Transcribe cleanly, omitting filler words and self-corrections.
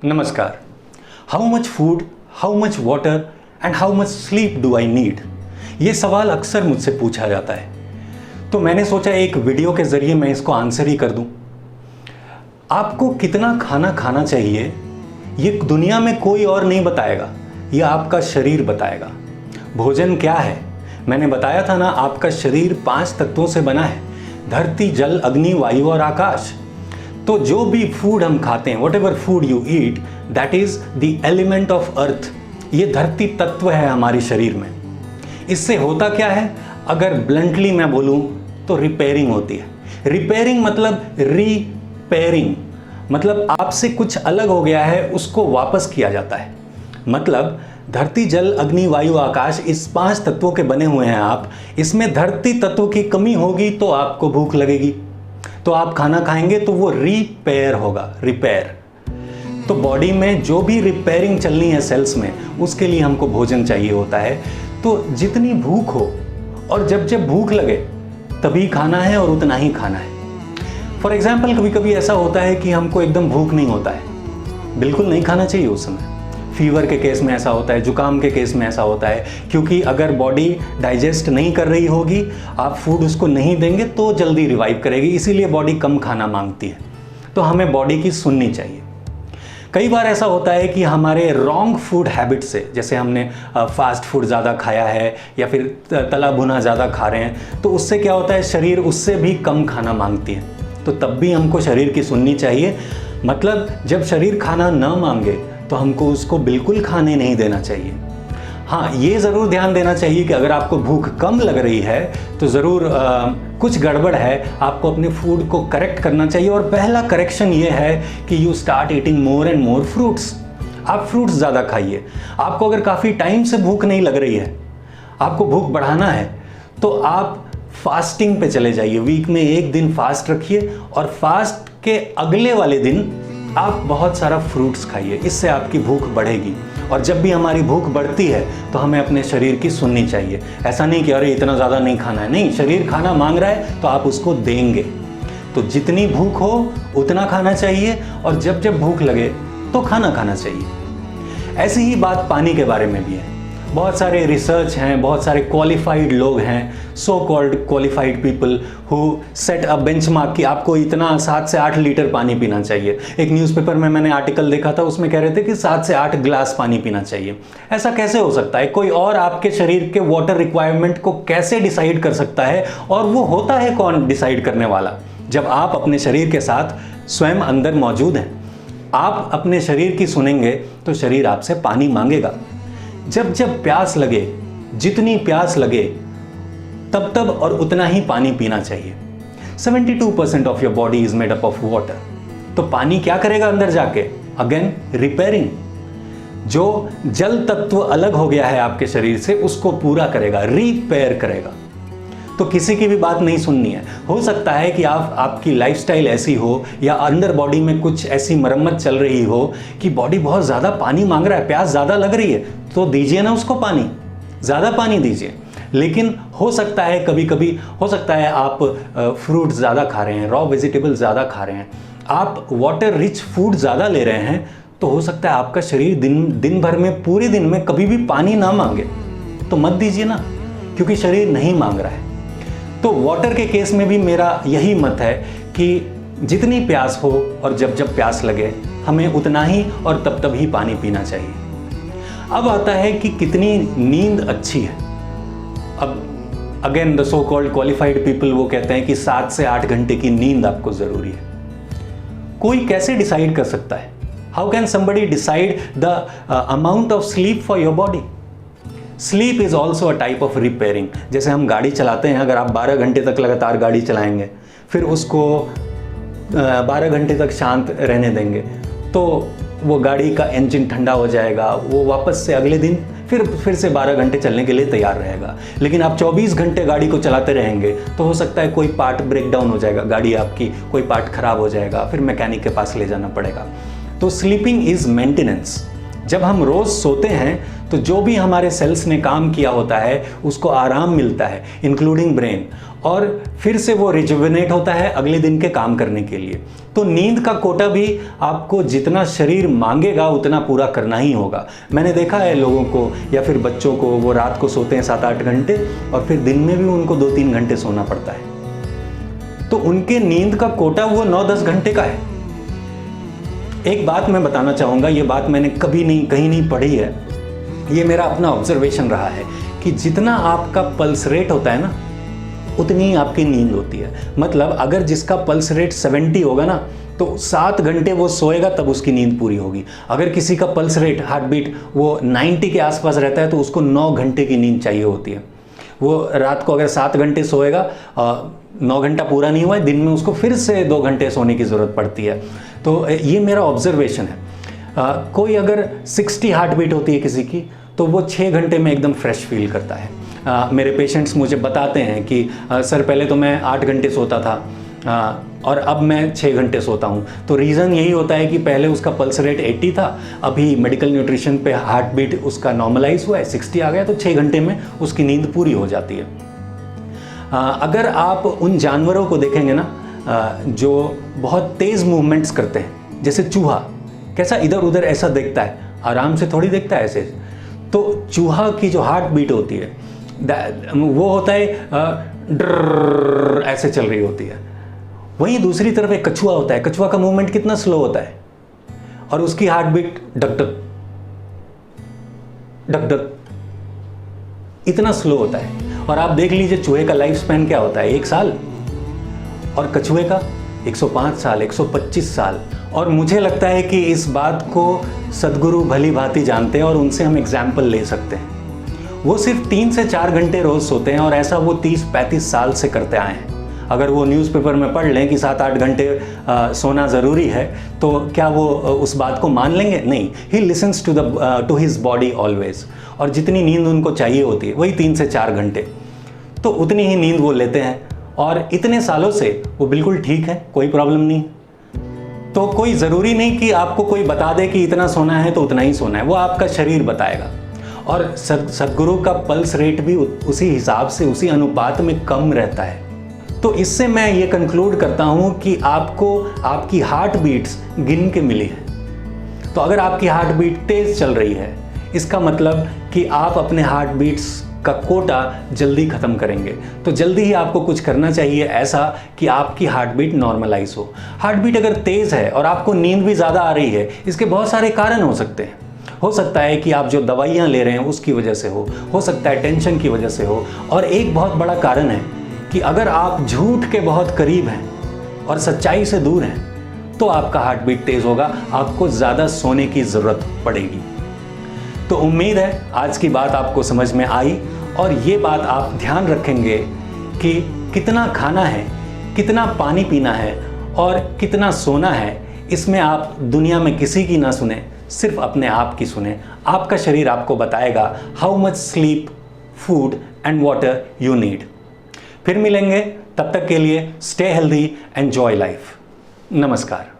नमस्कार। How much food, how much water and how much sleep do I need, ये सवाल अक्सर मुझसे पूछा जाता है। तो मैंने सोचा एक वीडियो के ज़रिए मैं इसको आंसर ही कर दूं। आपको कितना खाना खाना चाहिए ये दुनिया में कोई और नहीं बताएगा, ये आपका शरीर बताएगा। भोजन क्या है? मैंने बताया था ना, आपका शरीर 5 तत्वों से बना है, धरती, जल, अग्नि, वायु और आकाश। तो जो भी फूड हम खाते हैं, what ever food you eat, that is the element of earth. ये धरती तत्व है हमारे शरीर में। इससे होता क्या है, अगर ब्लंटली मैं बोलूं तो रिपेयरिंग होती है। रिपेयरिंग मतलब रिपेयरिंग मतलब आपसे कुछ अलग हो गया है, उसको वापस किया जाता है। मतलब धरती, जल, अग्नि, वायु, आकाश, इस 5 तत्वों के बने हुए हैं आप। इसमें धरती तत्व की कमी होगी तो आपको भूख लगेगी, तो आप खाना खाएंगे तो वो रिपेयर होगा, रिपेयर। तो बॉडी में जो भी रिपेयरिंग चलनी है सेल्स में, उसके लिए हमको भोजन चाहिए होता है। तो जितनी भूख हो और जब जब भूख लगे तभी खाना है और उतना ही खाना है। फॉर एग्जाम्पल, कभी कभी ऐसा होता है कि हमको एकदम भूख नहीं होता है, बिल्कुल नहीं खाना चाहिए उस समय। फीवर के केस में ऐसा होता है, जुकाम के केस में ऐसा होता है, क्योंकि अगर बॉडी डाइजेस्ट नहीं कर रही होगी, आप फूड उसको नहीं देंगे तो जल्दी रिवाइव करेगी, इसीलिए बॉडी कम खाना मांगती है। तो हमें बॉडी की सुननी चाहिए। कई बार ऐसा होता है कि हमारे रॉन्ग फूड हैबिट से, जैसे हमने फास्ट फूड ज़्यादा खाया है या फिर तला भुना ज़्यादा खा रहे हैं, तो उससे क्या होता है, शरीर उससे भी कम खाना मांगती है। तो तब भी हमको शरीर की सुननी चाहिए। मतलब जब शरीर खाना न मांगे तो हमको उसको बिल्कुल खाने नहीं देना चाहिए। हाँ, ये ज़रूर ध्यान देना चाहिए कि अगर आपको भूख कम लग रही है तो ज़रूर कुछ गड़बड़ है, आपको अपने फूड को करेक्ट करना चाहिए। और पहला करेक्शन ये है कि you start eating more and more fruits. आप फ्रूट्स ज़्यादा खाइए। आपको अगर काफ़ी टाइम से भूख नहीं लग रही है, आपको भूख बढ़ाना है, तो आप फास्टिंग पे चले जाइए। वीक में 1 दिन फास्ट रखिए और फास्ट के अगले वाले दिन आप बहुत सारा फ्रूट्स खाइए। इससे आपकी भूख बढ़ेगी। और जब भी हमारी भूख बढ़ती है तो हमें अपने शरीर की सुननी चाहिए। ऐसा नहीं कि अरे इतना ज़्यादा नहीं खाना है, नहीं, शरीर खाना मांग रहा है तो आप उसको देंगे। तो जितनी भूख हो उतना खाना चाहिए और जब जब भूख लगे तो खाना खाना चाहिए। ऐसी ही बात पानी के बारे में भी है। बहुत सारे रिसर्च हैं, बहुत सारे क्वालिफाइड लोग हैं, so called qualified people who set a benchmark कि आपको इतना 7 से 8 लीटर पानी पीना चाहिए। एक न्यूज़पेपर में मैंने आर्टिकल देखा था, उसमें कह रहे थे कि 7 से 8 गिलास पानी पीना चाहिए। ऐसा कैसे हो सकता है? कोई और आपके शरीर के वाटर रिक्वायरमेंट को कैसे डिसाइड कर सकता है? और वो होता है कौन डिसाइड करने वाला? जब आप अपने शरीर के साथ स्वयं अंदर मौजूद हैं, आप अपने शरीर की सुनेंगे तो शरीर आपसे पानी मांगेगा। जब जब प्यास लगे, जितनी प्यास लगे तब तब और उतना ही पानी पीना चाहिए। 72% of your body is made up of water. तो पानी क्या करेगा अंदर जाके? Again repairing. जो जल तत्व अलग हो गया है आपके शरीर से, उसको पूरा करेगा, रिपेयर करेगा। तो किसी की भी बात नहीं सुननी है। हो सकता है कि आपकी लाइफस्टाइल ऐसी हो या अंदर बॉडी में कुछ ऐसी मरम्मत चल रही हो कि बॉडी बहुत ज़्यादा पानी मांग रहा है, प्यास ज़्यादा लग रही है, तो दीजिए ना उसको पानी, ज़्यादा पानी दीजिए। लेकिन हो सकता है कभी कभी हो सकता है आप फ्रूट ज़्यादा खा रहे हैं, रॉ वेजिटेबल ज़्यादा खा रहे हैं, आप वाटर रिच फूड ज़्यादा ले रहे हैं, तो हो सकता है आपका शरीर दिन भर में, पूरे दिन में कभी भी पानी ना मांगे। तो मत दीजिए ना, क्योंकि शरीर नहीं मांग रहा है। तो वाटर के केस में भी मेरा यही मत है कि जितनी प्यास हो और जब जब प्यास लगे हमें उतना ही और तब तब ही पानी पीना चाहिए। अब आता है कि कितनी नींद अच्छी है। अब again the so called qualified people वो कहते हैं कि 7 से 8 घंटे की नींद आपको ज़रूरी है। कोई कैसे डिसाइड कर सकता है? How can somebody decide the amount of sleep for your body? Sleep is also a type of repairing. जैसे हम गाड़ी चलाते हैं, अगर आप 12 घंटे तक लगातार गाड़ी चलाएंगे, फिर उसको 12 घंटे तक शांत रहने देंगे, तो वो गाड़ी का इंजन ठंडा हो जाएगा, वो वापस से अगले दिन फिर से 12 घंटे चलने के लिए तैयार रहेगा। लेकिन आप 24 घंटे गाड़ी को चलाते रहेंगे तो हो सकता है कोई पार्ट ब्रेक डाउन हो जाएगा, गाड़ी आपकी कोई पार्ट खराब हो जाएगा, फिर मैकेनिक के पास ले जाना पड़ेगा। तो स्लीपिंग इज मेंटेनेंस। जब हम रोज़ सोते हैं तो जो भी हमारे सेल्स ने काम किया होता है उसको आराम मिलता है, इंक्लूडिंग ब्रेन। और फिर से वो रिजुविनेट होता है अगले दिन के काम करने के लिए। तो नींद का कोटा भी आपको जितना शरीर मांगेगा उतना पूरा करना ही होगा। मैंने देखा है लोगों को या फिर बच्चों को, वो रात को सोते हैं 7-8 घंटे और फिर दिन में भी उनको 2-3 घंटे सोना पड़ता है। तो उनके नींद का कोटा वो 9-10 घंटे का है। एक बात मैं बताना चाहूँगा, ये बात मैंने कहीं नहीं पढ़ी है, ये मेरा अपना ऑब्जर्वेशन रहा है कि जितना आपका पल्स रेट होता है ना, उतनी ही आपकी नींद होती है। मतलब अगर जिसका पल्स रेट 70 होगा ना, तो 7 घंटे वो सोएगा तब उसकी नींद पूरी होगी। अगर किसी का पल्स रेट, हार्ट बीट वो 90 के आसपास रहता है तो उसको 9 घंटे की नींद चाहिए होती है। वो रात को अगर 7 घंटे सोएगा, 9 घंटा पूरा नहीं हुआ है, दिन में उसको फिर से 2 घंटे सोने की ज़रूरत पड़ती है। तो ये मेरा ऑब्जर्वेशन है। कोई अगर 60 हार्ट बीट होती है किसी की, तो वो 6 घंटे में एकदम फ्रेश फील करता है। मेरे पेशेंट्स मुझे बताते हैं कि सर पहले तो मैं 8 घंटे सोता था और अब मैं 6 घंटे सोता हूँ। तो रीज़न यही होता है कि पहले उसका पल्स रेट 80 था, अभी मेडिकल न्यूट्रिशन पे हार्ट बीट उसका नॉर्मलाइज हुआ है, 60 आ गया, तो 6 घंटे में उसकी नींद पूरी हो जाती है। अगर आप उन जानवरों को देखेंगे ना जो बहुत तेज़ मूवमेंट्स करते हैं, जैसे चूहा कैसा इधर उधर ऐसा देखता है, आराम से थोड़ी देखता है ऐसे। तो चूहा की जो हार्ट बीट होती है वो होता है ड्रर ऐसे चल रही होती है। वहीं दूसरी तरफ एक कछुआ होता है, कछुआ का मूवमेंट कितना स्लो होता है और उसकी हार्ट बीट डक डक डक डक इतना स्लो होता है। और आप देख लीजिए चूहे का लाइफ स्पैन क्या होता है, 1 साल, और कछुए का 105 साल, 125 साल। और मुझे लगता है कि इस बात को सद्गुरु भली भांति जानते हैं और उनसे हम एग्जाम्पल ले सकते हैं। वो सिर्फ 3 से 4 घंटे रोज़ सोते हैं और ऐसा वो 30-35 साल से करते आए हैं। अगर वो न्यूज़पेपर में पढ़ लें कि 7-8 घंटे सोना ज़रूरी है, तो क्या वो उस बात को मान लेंगे? नहीं। He listens to his body always. और जितनी नींद उनको चाहिए होती है वही 3 से 4 घंटे, तो उतनी ही नींद वो लेते हैं और इतने सालों से वो बिल्कुल ठीक है, कोई प्रॉब्लम नहीं। तो कोई ज़रूरी नहीं कि आपको कोई बता दे कि इतना सोना है तो उतना ही सोना है, वो आपका शरीर बताएगा। और सद्गुरु का पल्स रेट भी उसी हिसाब से, उसी अनुपात में कम रहता है। तो इससे मैं ये कंक्लूड करता हूँ कि आपको आपकी हार्ट बीट्स गिन के मिली है। तो अगर आपकी हार्ट बीट तेज़ चल रही है, इसका मतलब कि आप अपने हार्ट बीट्स का कोटा जल्दी ख़त्म करेंगे। तो जल्दी ही आपको कुछ करना चाहिए ऐसा कि आपकी हार्ट बीट नॉर्मलाइज हो। हार्ट बीट अगर तेज़ है और आपको नींद भी ज़्यादा आ रही है, इसके बहुत सारे कारण हो सकते हैं। हो सकता है कि आप जो दवाइयाँ ले रहे हैं उसकी वजह से हो सकता है टेंशन की वजह से हो, और एक बहुत बड़ा कारण है कि अगर आप झूठ के बहुत करीब हैं और सच्चाई से दूर हैं तो आपका हार्ट बीट तेज़ होगा, आपको ज़्यादा सोने की ज़रूरत पड़ेगी। तो उम्मीद है आज की बात आपको समझ में आई और ये बात आप ध्यान रखेंगे कि कितना खाना है, कितना पानी पीना है और कितना सोना है, इसमें आप दुनिया में किसी की ना सुने, सिर्फ अपने आप की सुने। आपका शरीर आपको बताएगा how much sleep, food and water you need. फिर मिलेंगे, तब तक के लिए स्टे हेल्दी, एंजॉय लाइफ। नमस्कार।